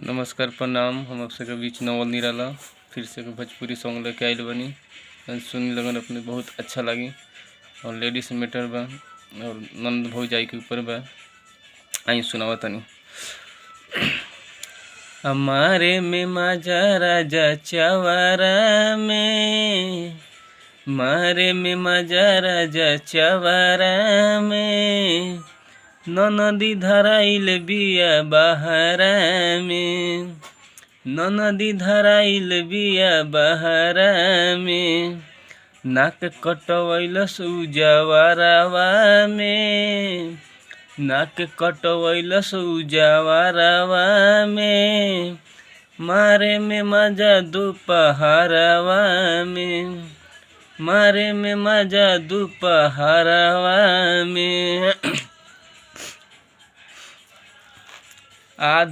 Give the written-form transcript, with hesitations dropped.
नमस्कार प्रणाम। हम आप सबके बीच नवल निराला फिर से भोजपुरी सॉन्ग लेके आइल बनी। सुनी लगन अपने बहुत अच्छा लगी और लेडीज मैटर बा और नंद भौजाई के ऊपर बा। आई सुनावा तनी। हमारे में माजा राजा चवारा में, मारे में माजा राजा चवारा में, नदी धराइल बिया बहारा में, नदी धराइल बिया बहारा में, नाक कटवैलस उजवारावा में, नाक कटवैलस उजवारावा में, मारे में मजा दोपहरावा में, मारे में मजा दोपहरावा में।